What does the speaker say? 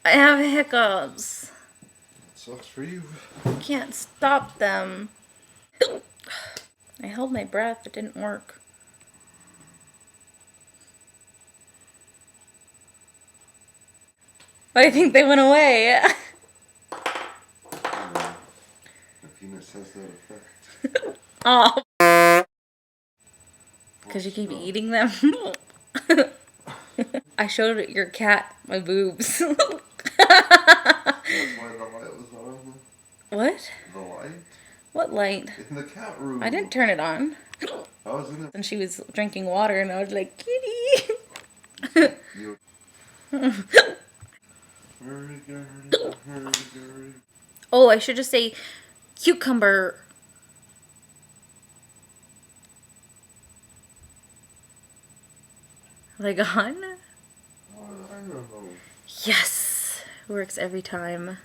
I have hiccups. Sucks for you. I can't stop them. I held my breath. It didn't work. But I think they went away. The penis has that effect. Oh. Because you keep eating them. I showed your cat my boobs. That's why the light was on. What? The light? What light? In the cat room. I didn't turn it on. I was in it. And she was drinking water and I was like, kitty. Oh, I should just say cucumber. Are they gone? I don't know. Yes. Works every time.